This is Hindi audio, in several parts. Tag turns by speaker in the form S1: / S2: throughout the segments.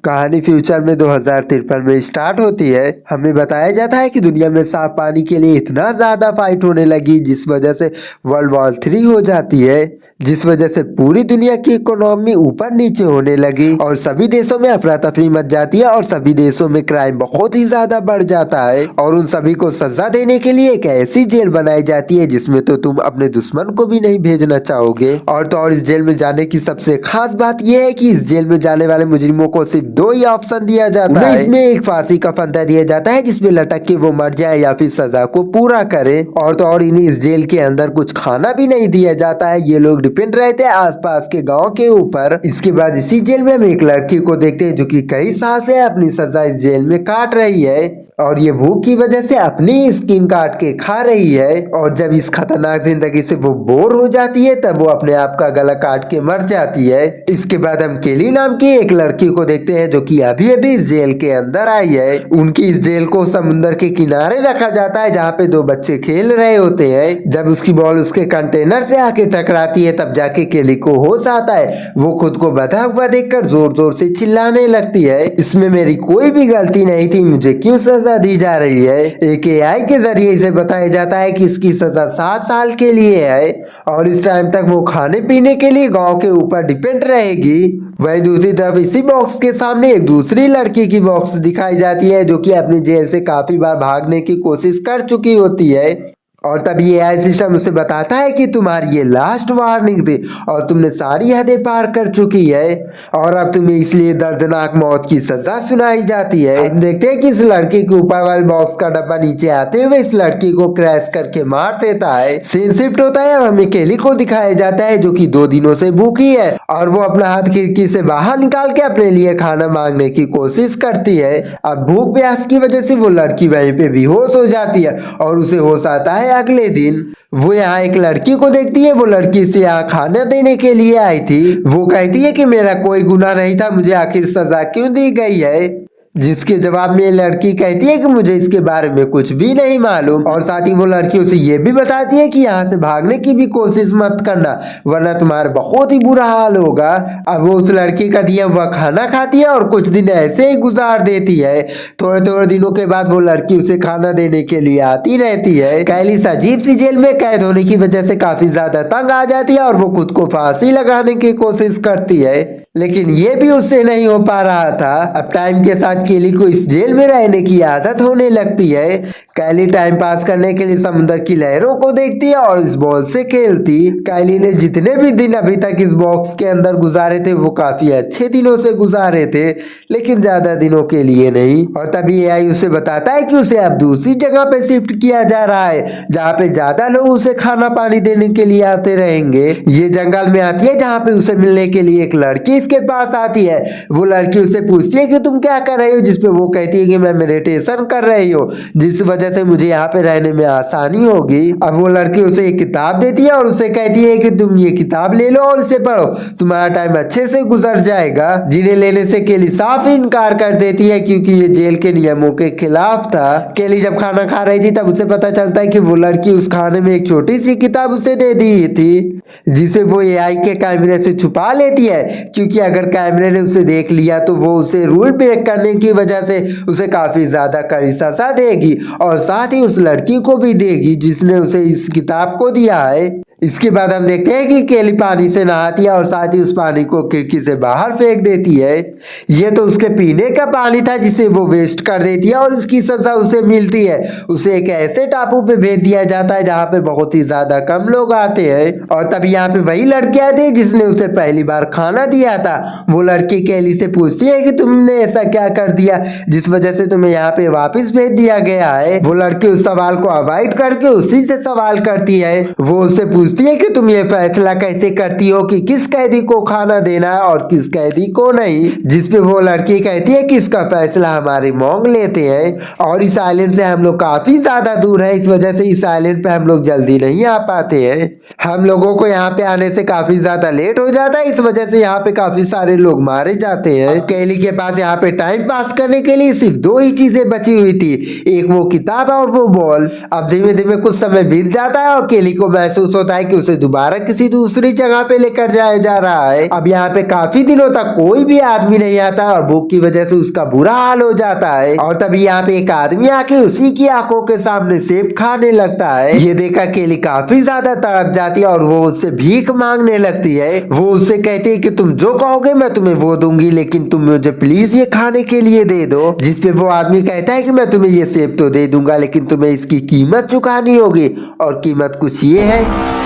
S1: कहानी फ्यूचर में 2053 में स्टार्ट होती है। हमें बताया जाता है कि दुनिया में साफ पानी के लिए इतना ज्यादा फाइट होने लगी जिस वजह से वर्ल्ड वॉर 3 हो जाती है, जिस वजह से पूरी दुनिया की इकोनॉमी ऊपर नीचे होने लगी और सभी देशों में अफरा तफरी मच जाती है और सभी देशों में क्राइम बहुत ही ज्यादा बढ़ जाता है और उन सभी को सजा देने के लिए एक ऐसी जेल बनाई जाती है जिसमें तो तुम अपने दुश्मन को भी नहीं भेजना चाहोगे। और तो और इस जेल में जाने की सबसे खास बात यह है कि इस जेल में जाने वाले मुजरिमों को सिर्फ दो ही ऑप्शन दिया जाता है। इसमें एक फांसी का फंदा दिया जाता है जिसपे लटक के वो मर जाए या फिर सजा को पूरा करे। और तो और इन्हें इस जेल के अंदर कुछ खाना भी नहीं दिया जाता है। ये लोग डिपेंड रहते हैं आसपास के गांव के ऊपर। इसके बाद इसी जेल में हम एक लड़की को देखते हैं जो कि कई साल से अपनी सजा इस जेल में काट रही है और ये भूख की वजह से अपनी स्किन काट के खा रही है। और जब इस खतरनाक जिंदगी से वो बोर हो जाती है तब वो अपने आप का गला काट के मर जाती है। इसके बाद हम केली नाम की एक लड़की को देखते हैं जो कि अभी अभी इस जेल के अंदर आई है। उनकी इस जेल को समुद्र के किनारे रखा जाता है जहाँ पे दो बच्चे खेल रहे होते हैं। जब उसकी बॉल उसके कंटेनर से आके टकराती है तब जाके केली को होश आता है। वो खुद को बधा हुआ देखकर जोर जोर से चिल्लाने लगती है, इसमें मेरी कोई भी गलती नहीं थी, मुझे क्यों सजा दी जा रही है। एक एआई के जरिए इसे बताया जाता है कि इसकी सजा 7 साल के लिए है और इस टाइम तक वो खाने पीने के लिए गांव के ऊपर डिपेंड रहेगी। वही दूसरी तरफ इसी बॉक्स के सामने एक दूसरी लड़की की बॉक्स दिखाई जाती है जो कि अपनी जेल से काफी बार भागने की कोशिश कर चुकी होती है। और तब ये एआई सिस्टम उसे बताता है कि तुम्हारी ये लास्ट वार्निंग थी और तुमने सारी हदें पार कर चुकी है और अब तुम्हें इसलिए दर्दनाक मौत की सजा सुनाई जाती है। अब देखते हैं कि इस लड़की के ऊपर वाले बॉक्स का डब्बा नीचे आते हुए इस लड़की को क्रैश करके मार देता है। सीन शिफ्ट होता है और हमें केली को दिखाया जाता है जो कि 2 दिनों से भूखी है और वो अपना हाथ खिड़की से बाहर निकाल के अपने लिए खाना मांगने की कोशिश करती है। अब भूख प्यास की वजह से वो लड़की वहीं पे बेहोश हो जाती है और उसे होश आता है अगले दिन। वो यहाँ एक लड़की को देखती है। वो लड़की से यहाँ खाना देने के लिए आई थी। वो कहती है कि मेरा कोई गुनाह नहीं था, मुझे आखिर सजा क्यों दी गई है। जिसके जवाब में लड़की कहती है कि मुझे इसके बारे में कुछ भी नहीं मालूम और साथ ही वो लड़की उसे ये भी बताती है कि यहाँ से भागने की भी कोशिश मत करना वरना तुम्हारा बहुत ही बुरा हाल होगा। अब वो उस लड़की का दिया हुआ खाना खाती है और कुछ दिन ऐसे ही गुजार देती है। थोड़े थोड़े दिनों के बाद वो लड़की उसे खाना देने के लिए आती रहती है। कैली इस अजीब सी जेल में कैद होने की वजह से काफी ज्यादा तंग आ जाती है और वो खुद को फांसी लगाने की कोशिश करती है, लेकिन ये भी उससे नहीं हो पा रहा था। अब टाइम के साथ केली को इस जेल में रहने की आदत होने लगती है। कैली टाइम पास करने के लिए समुद्र की लहरों को देखती है और इस बॉल से खेलती। कैली ने जितने भी दिन अभी तक इस बॉक्स के अंदर गुजारे थे वो काफी अच्छे दिनों से गुजारे थे, लेकिन ज्यादा दिनों के लिए नहीं। और तभी एआई उसे बताता है कि उसे अब दूसरी जगह पे शिफ्ट किया जा रहा है जहाँ पे ज्यादा लोग उसे खाना पानी देने के लिए आते रहेंगे। ये जंगल में आती है जहाँ पे उसे मिलने के लिए एक लड़की इसके पास आती है। वो लड़की उसे पूछती है कि तुम क्या कर रही हो, जिसपे वो कहती है कि मैं मेडिटेशन कर रही हूँ जिस वजह से मुझे यहाँ पे रहने में आसानी होगी। अब वो लड़की उसे एक किताब देती है और उसे कहती है कि तुम ये किताब ले लो और इसे पढ़ो, तुम्हारा टाइम अच्छे से गुजर जाएगा। जिन्हें लेने से केली साफ इनकार कर देती है क्योंकि ये जेल के नियमों के खिलाफ था। केली जब खाना खा रही थी तब उसे पता चलता है कि वो लड़की उस खाने में एक छोटी सी किताब उसे दे दी थी जिसे वो एआई के कैमरे से छुपा लेती है क्योंकि अगर कैमरे ने उसे देख लिया तो वो उसे रूल ब्रेक करने की वजह से उसे काफी ज्यादा कड़ी सजा देगी और साथ ही उस लड़की को भी देगी जिसने उसे इस किताब को दिया है। इसके बाद हम देखते हैं कि केली पानी से नहाती है और साथ ही उस पानी को खिड़की से बाहर फेंक देती है। ये तो उसके पीने का पानी था जिसे वो वेस्ट कर देती है और इसकी सजा उसे मिलती है। उसे एक ऐसे टापू पे भेज दिया जाता है जहाँ पे बहुत ही ज्यादा कम लोग आते हैं। और तभी यहाँ पे वही लड़की आती है जिसने उसे पहली बार खाना दिया था। वो लड़की केली से पूछती है कि तुमने ऐसा क्या कर दिया जिस वजह से तुम्हें यहाँ पे वापस भेज दिया गया है। वो लड़की उस सवाल को अवॉइड करके उसी से सवाल करती है। वो उससे पूछती है कि तुम ये फैसला कैसे करती हो कि किस कैदी को खाना देना है और किस कैदी को नहीं, जिसपे वो लड़की कहती है कि इसका फैसला हमारे मॉन्ग लेते हैं और इस आइलैंड से हम लोग काफी ज्यादा दूर है, इस वजह से इस आइलैंड पे हम लोग जल्दी नहीं आ पाते हैं। हम लोगों को यहाँ पे आने से काफी ज्यादा लेट हो जाता है, इस वजह से यहाँ पे काफी सारे लोग मारे जाते हैं। केली के पास यहाँ पे टाइम पास करने के लिए सिर्फ 2 ही चीजें बची हुई थी, एक वो किताब और वो बॉल। अब धीमे धीमे कुछ समय बीत जाता है और केली को महसूस होता है है कि उसे दोबारा किसी दूसरी जगह पे लेकर जाया जा रहा है। अब यहाँ पे काफी दिनों तक कोई भी आदमी नहीं आता और भूख की वजह से उसका बुरा हाल हो जाता है। और तभी यहाँ पे एक आदमी आके उसी की आंखों के सामने सेब खाने लगता है। ये देखा केली काफी ज्यादा तड़प जाती है और वो उससे भीख मांगने लगती है। वो उससे कहती है कि तुम जो कहोगे मैं तुम्हें वो दूंगी, लेकिन तुम मुझे प्लीज ये खाने के लिए दे दो। जिसपे वो आदमी कहता है कि मैं तुम्हें ये सेब तो दे दूंगा, लेकिन तुम्हें इसकी कीमत चुकानी होगी। और कीमत कुछ ये है।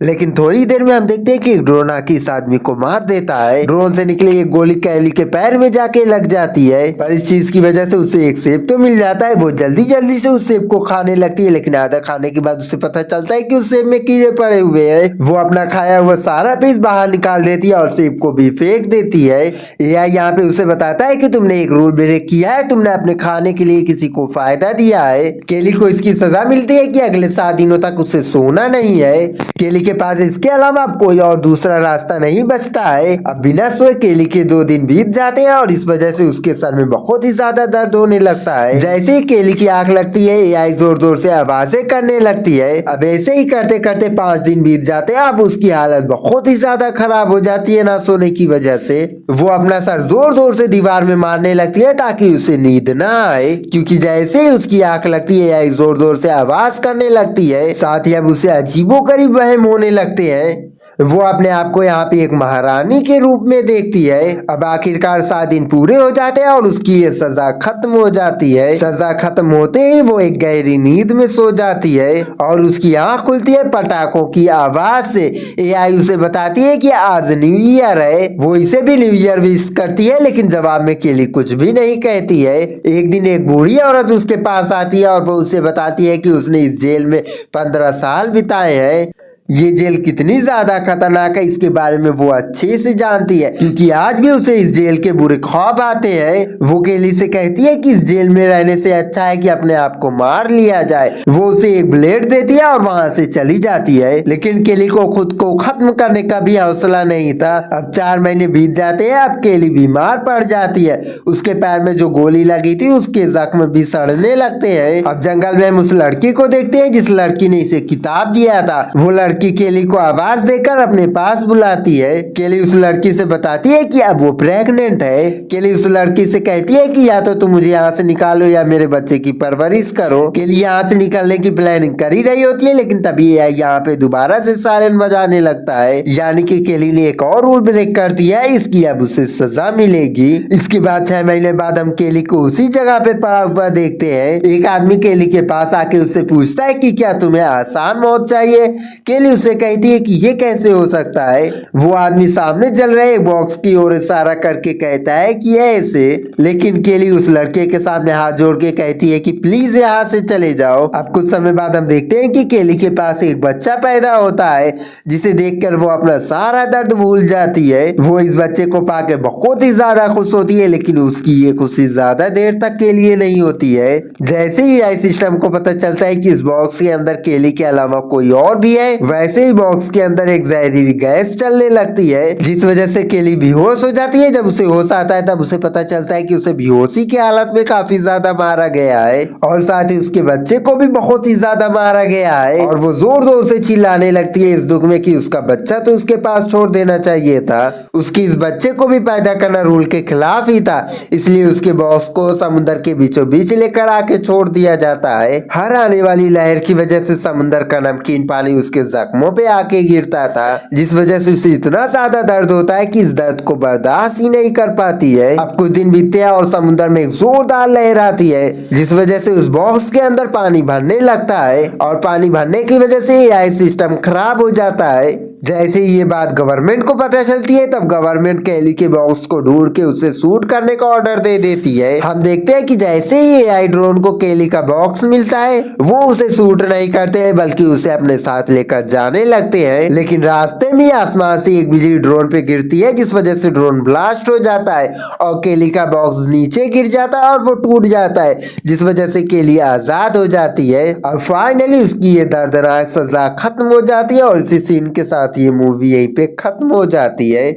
S1: लेकिन थोड़ी देर में हम देखते हैं कि एक ड्रोन आके इस आदमी को मार देता है। ड्रोन से निकली एक गोली केली के पैर में जाके लग जाती है, पर इस चीज की वजह से उसे एक सेब तो मिल जाता है। वो जल्दी जल्दी से उस सेब को खाने लगती है, लेकिन आधा खाने के बाद उसे पता चलता है कि उस सेब में कीड़े पड़े हुए हैं। वो अपना खाया हुआ सारा पीस बाहर निकाल देती है और सेब को भी फेंक देती है। एआई यहाँ पे उसे बताता है कि तुमने एक रूल ब्रेक किया है, तुमने अपने खाने के लिए किसी को फायदा दिया है। केली को इसकी सजा मिलती है कि अगले 7 दिनों तक उसे सोना नहीं है। केली के पास इसके अलावा अब कोई और दूसरा रास्ता नहीं बचता है। अब बिना सोए केली के 2 दिन बीत जाते हैं और इस वजह से उसके सर में बहुत ही ज्यादा दर्द होने लगता है। जैसे ही केली की आंख लगती है, एआई जोर जोर से आवाजें करने लगती है। अब ऐसे ही करते करते 5 दिन बीत जाते हैं। अब उसकी हालत बहुत ही ज्यादा खराब हो जाती है ना सोने की वजह से। वो अपना सर जोर जोर से दीवार में मारने लगती है ताकि उसे नींद ना आए, क्योंकि जैसे ही उसकी आंख लगती है एआई जोर जोर से आवाज करने लगती है। साथ ही अब उसे अजीबोगरीब वहम होने लगते हैं। वो अपने आप को यहाँ पे एक महारानी के रूप में देखती है। अब आखिरकार 7 दिन पूरे हो जाते हैं और उसकी ये सजा खत्म हो जाती है। सजा खत्म होते ही वो एक गहरी नींद में सो जाती है और उसकी आंख खुलती है पटाखों की आवाज से। एआई उसे बताती है कि आज न्यू ईयर है। वो इसे भी न्यू ईयर विश करती है, लेकिन जवाब में केली कुछ भी नहीं कहती है। एक दिन एक बूढ़ी औरत उसके पास आती है और वो उसे बताती है कि उसने इस जेल में 15 साल बिताए हैं। ये जेल कितनी ज्यादा खतरनाक है इसके बारे में वो अच्छे से जानती है, क्योंकि आज भी उसे इस जेल के बुरे ख्वाब आते हैं। वो केली से कहती है कि इस जेल में रहने से अच्छा है कि अपने आप को मार लिया जाए। वो उसे एक ब्लेड देती है और वहां से चली जाती है, लेकिन केली को खुद को खत्म करने का भी हौसला नहीं था। अब 4 महीने बीत जाते हैं। अब केली बीमार पड़ जाती है। उसके पैर में जो गोली लगी थी उसके जख्म भी सड़ने लगते हैं। अब जंगल में हम उस लड़की को देखते हैं जिस लड़की ने इसे किताब दिया था। वो लड़की केली को आवाज देकर अपने पास बुलाती है। केली उस लड़की से बताती है कि अब वो प्रेग्नेंट है। केली उस लड़की से कहती है कि या तो तुम मुझे यहाँ से निकालो या मेरे बच्चे की परवरिश करो। केली यहाँ से निकलने की प्लानिंग कर ही रही होती है, लेकिन तभी यहाँ पे दोबारा से सायरन बजाने लगता है, यानी कि केली ने एक और रूल ब्रेक कर दिया है। इसकी अब उसे सजा मिलेगी। इसके बाद 6 महीने बाद हम केली को उसी जगह पे पड़ा हुआ देखते हैं। एक आदमी केली के पास आके उससे पूछता है कि क्या तुम्हें आसान मौत चाहिए। केली उसे कहती है कि ये कैसे हो सकता है। वो आदमी सामने चल रहे एक बॉक्स की ओर इशारा करके कहता है कि ऐसे, लेकिन केली उस लड़के के सामने हाथ जोड़ के कहती है कि प्लीज यहाँ से चले जाओ। अब कुछ समय बाद हम देखते हैं कि केली के पास एक बच्चा पैदा होता है, जिसे देखकर वो अपना सारा दर्द भूल जाती है। वो इस बच्चे को पाके बहुत ही ज्यादा खुश होती है, लेकिन उसकी ये खुशी ज्यादा देर तक के लिए नहीं होती है। जैसे ही आई सिस्टम को पता चलता है कि इस बॉक्स के अंदर केली के अलावा कोई और भी है, वैसे ही बॉक्स के अंदर एक जहरीली गैस चलने लगती है, जिस वजह से केली बेहोश हो जाती है। जब उसे होश आता है तब उसे पता चलता है कि उसे बेहोशी की हालत में काफी ज्यादा मारा गया है और साथ ही उसके बच्चे को भी बहुत ही ज्यादा मारा गया है। और वो जोर जोर से चिल्लाने लगती है इस दुख में कि उसका बच्चा तो उसके पास छोड़ देना चाहिए था। उसकी इस बच्चे को भी पैदा करना रूल के खिलाफ ही था, इसलिए उसके बॉस को समुद्र के बीचों बीच लेकर आके छोड़ दिया जाता है। हर आने वाली लहर की वजह से समुद्र का नमकीन पानी उसके जख्मों पे आके गिरता था, जिस वजह से उसे इतना ज्यादा दर्द होता है कि इस दर्द को बर्दाश्त ही नहीं कर पाती है। अब कुछ दिन बीतते हैं और समुद्र में एक जोरदार लहर आती है, जिस वजह से उस बॉक्स के अंदर पानी भरने लगता है और पानी भरने की वजह से एआई सिस्टम खराब हो जाता है। जैसे ही ये बात गवर्नमेंट को पता चलती है तब गवर्नमेंट केली के बॉक्स को ढूंढ के उसे शूट करने का ऑर्डर दे देती है। हम देखते हैं कि जैसे ही एआई ड्रोन को केली का बॉक्स मिलता है वो उसे शूट नहीं करते हैं, बल्कि उसे अपने साथ लेकर जाने लगते हैं। लेकिन रास्ते में आसमान से एक बिजली ड्रोन पे गिरती है, जिस वजह से ड्रोन ब्लास्ट हो जाता है और केली का बॉक्स नीचे गिर जाता है और वो टूट जाता है, जिस वजह से केली आजाद हो जाती है। और फाइनली उसकी ये दर्दनाक सजा खत्म हो जाती है और इसी सीन के साथ ये मूवी यहीं पे खत्म हो जाती है।